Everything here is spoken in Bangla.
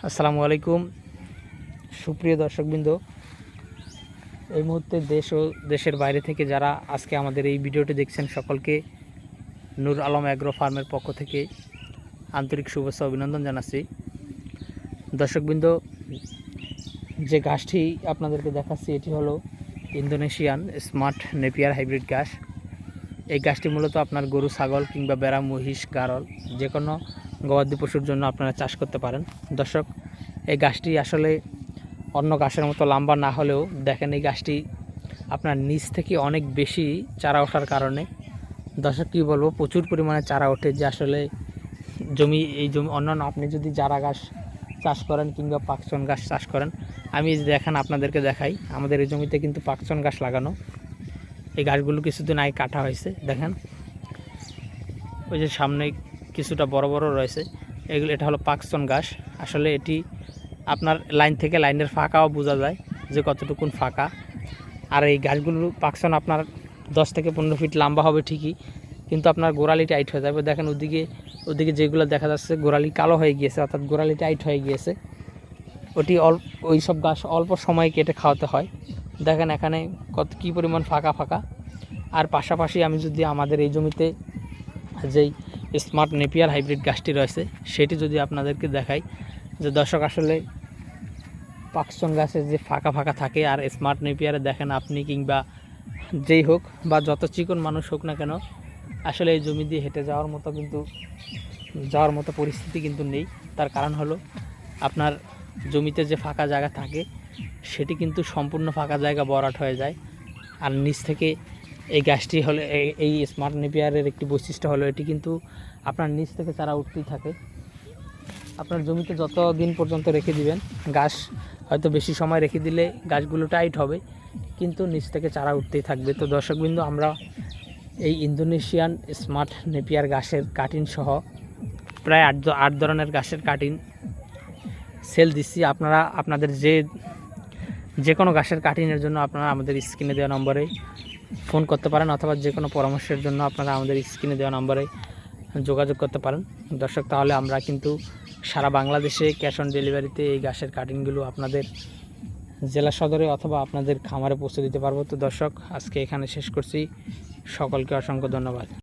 আসসালামু আলাইকুম সুপ্রিয় দর্শকবৃন্দ। এই মুহূর্তে দেশ ও দেশের বাইরে থেকে যারা আজকে আমাদের এই ভিডিওটি দেখছেন সকলকে নূর আলম অ্যাগ্রো ফার্মের পক্ষ থেকে আন্তরিক শুভেচ্ছা অভিনন্দন জানাচ্ছি। দর্শকবৃন্দ, যে ঘাসটি আপনাদেরকে দেখাচ্ছি এটি হলো ইন্দোনেশিয়ান স্মার্ট নেপিয়ার হাইব্রিড ঘাস। এই ঘাসটি মূলত আপনার গরু, ছাগল কিংবা বেড়া, মহিষ, গারল যে কোনো গবাদি পশুর জন্য আপনারা চাষ করতে পারেন। দর্শক, এই গাছটি আসলে অন্য ঘাসের মতো লম্বা না হলেও দেখেন এই গাছটি আপনার নিচ থেকে অনেক বেশি চারা ওঠার কারণে দর্শক কী বলবো, প্রচুর পরিমাণে চারা ওঠে। যে আসলে এই জমি অন্যান্য আপনি যদি চারা গাছ চাষ করেন কিংবা পাকচন গাছ চাষ করেন, আমি দেখেন আপনাদেরকে দেখাই, আমাদের এই জমিতে কিন্তু পাকচন গাছ লাগানো। এই গাছগুলো কিছুদিন আগে কাটা হয়েছে। দেখেন ওই যে সামনে কিছুটা বড় বড় রয়েছে, এটা হলো পাকচন ঘাস। আসলে এটি আপনার লাইন থেকে লাইনের ফাঁকাও বোঝা যায় যে কতটুকুন ফাঁকা। আর এই গাছগুলো পাকচন আপনার 10 থেকে 15 ফিট লম্বা হবে ঠিকই, কিন্তু আপনার গোড়ালি টাইট হয়ে যাবে। দেখেন ওদিকে যেগুলো দেখা যাচ্ছে গোড়ালি কালো হয়ে গিয়েছে, অর্থাৎ গোড়ালি টাইট হয়ে গিয়েছে। ওই সব গাছ অল্প সময় কেটে খাওয়াতে হয়। দেখেন এখানে কী পরিমাণ ফাঁকা। আর পাশাপাশি আমি যদি আমাদের এই জমিতে যেই স্মার্ট নেপিয়ার হাইব্রিড গাছটি রয়েছে সেটি যদি আপনাদেরকে দেখাই, যে দর্শক আসলে পাকচন গাছের যে ফাঁকা থাকে আর স্মার্ট নেপিয়ারে দেখেন আপনি কিংবা যেই হোক বা যত চিকন মানুষ হোক না কেন, আসলে এই জমি দিয়ে হেঁটে যাওয়ার মতো পরিস্থিতি কিন্তু নেই। তার কারণ হলো আপনার জমিতে যে ফাঁকা জায়গা থাকে সেটি কিন্তু সম্পূর্ণ ফাঁকা জায়গা ভরাট হয়ে যায়। আর নিচ থেকে এই গাছটি হলে এই স্মার্ট নেপিয়ারের একটি বৈশিষ্ট্য হলো এটি কিন্তু আপনার নিচ থেকে চারা উঠতেই থাকে। আপনার জমিতে যত দিন পর্যন্ত রেখে দিবেন, গাছ হয়তো বেশি সময় রেখে দিলে গাছগুলো টাইট হবে, কিন্তু নিচ থেকে চারা উঠতেই থাকবে। তো দর্শকবৃন্দ, আমরা এই ইন্দোনেশিয়ান স্মার্ট নেপিয়ার গাছের কাটিং সহ প্রায় 8 ধরনের গাছের কাটিং সেল দিচ্ছি। আপনারা আপনাদের যে কোনো গাছের কাটিংয়ের জন্য আপনারা আমাদের স্ক্রিনে দেওয়া নম্বরে ফোন করতে পারেন, অথবা যে কোনো পরামর্শের জন্য আপনারা আমাদের স্ক্রিনে দেওয়া নম্বরে যোগাযোগ করতে পারেন। দর্শক, তাহলে আমরা কিন্তু সারা বাংলাদেশে ক্যাশ অন ডেলিভারিতে এই গাছের কাটিংগুলো আপনাদের জেলা সদরে অথবা আপনাদের খামারে পৌঁছে দিতে পারবো। তো দর্শক, আজকে এখানে শেষ করছি। সকলকে অসংখ্য ধন্যবাদ।